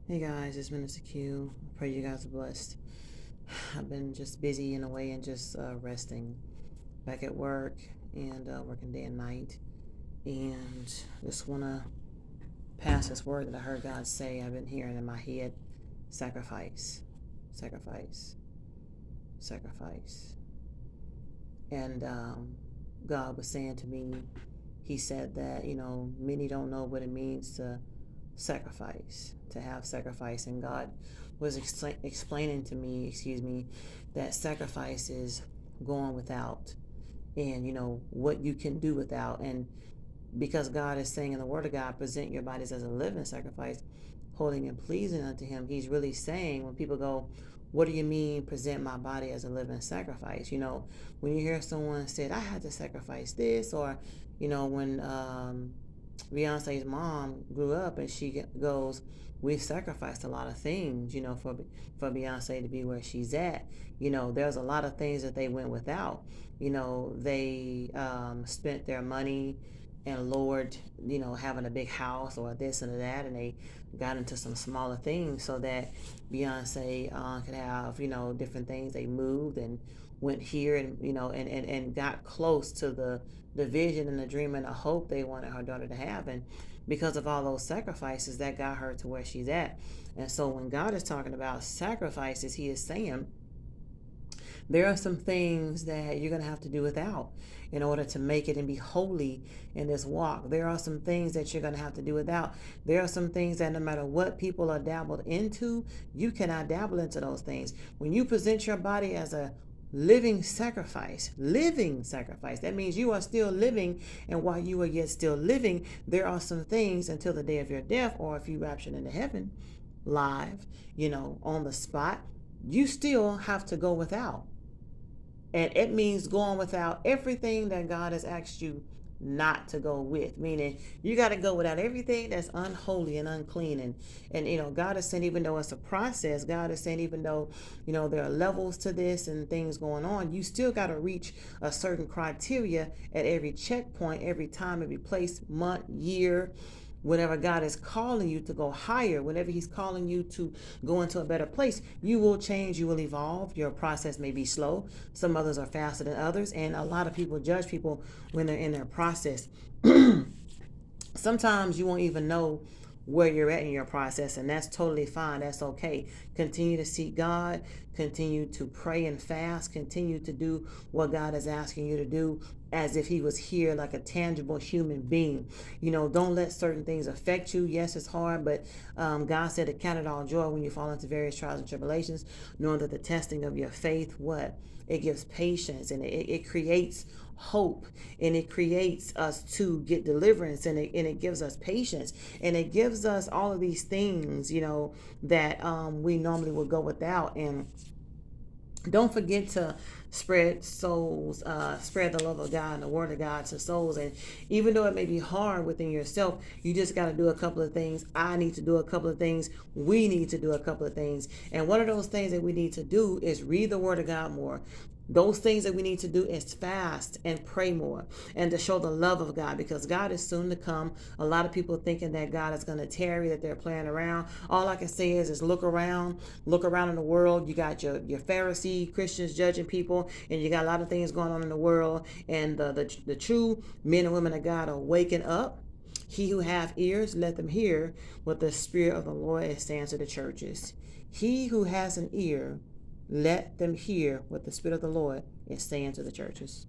Hey guys, it's Minister Q. Pray you guys are blessed. I've been just busy in a way and just resting back at work and working day and night. And just want to pass this word that I heard God say. I've been hearing in my head sacrifice, sacrifice, sacrifice. And God was saying to me, He said that, many don't know what it means to sacrifice, to have sacrifice. And God was explaining to me, that sacrifice is going without and, what you can do without. And because God is saying in the Word of God, present your bodies as a living sacrifice, holding and pleasing unto Him. He's really saying, when people go, what do you mean present my body as a living sacrifice? When you hear someone said, I had to sacrifice this, or, when Beyonce's mom grew up and she goes, we've sacrificed a lot of things, for Beyonce to be where she's at. There's a lot of things that they went without. They spent their money and lowered, having a big house or this and that, and they got into some smaller things so that Beyonce could have, different things. They moved and went here and, and got close to the vision and the dream and the hope they wanted her daughter to have. And because of all those sacrifices, that got her to where she's at. And so when God is talking about sacrifices, He is saying there are some things that you're going to have to do without in order to make it and be holy in this walk. There are some things that you're going to have to do without. There are some things that no matter what people are dabbled into, you cannot dabble into those things. When you present your body as a living sacrifice, that means you are still living. And while you are yet still living, there are some things until the day of your death, or if you raptured into heaven live, on the spot, you still have to go without. And it means going without everything that God has asked you not to go with, meaning you got to go without everything that's unholy and unclean. And God is saying, even though it's a process, God is saying, even though there are levels to this and things going on, you still got to reach a certain criteria at every checkpoint, every time, every place, month, year. Whenever God is calling you to go higher, whenever He's calling you to go into a better place, you will change, you will evolve. Your process may be slow. Some others are faster than others. And a lot of people judge people when they're in their process. Sometimes you won't even know where you're at in your process, and that's totally fine. That's okay. Continue to seek God, continue to pray and fast, continue to do what God is asking you to do as if He was here like a tangible human being. Don't let certain things affect you. Yes, it's hard, but God said to count it all joy when you fall into various trials and tribulations, knowing that the testing of your faith, what? It gives patience, and it creates hope, and it creates us to get deliverance, and it gives us patience, and it gives us all of these things, that we normally would go without. And don't forget to spread souls, spread the love of God and the word of God to souls. And even though it may be hard within yourself, you just got to do a couple of things. I need to do a couple of things. We need to do a couple of things. And one of those things that we need to do is read the word of God more. Those things that we need to do is fast and pray more, and to show the love of God, because God is soon to come. A lot of people thinking that God is going to tarry, that they're playing around. All I can say is look around in the world. You got your Pharisee Christians judging people, and you got a lot of things going on in the world. And the true men and women of God are waking up. He who have ears, let them hear what the Spirit of the Lord is saying to the churches. He who has an ear, let them hear what the Spirit of the Lord is saying to the churches.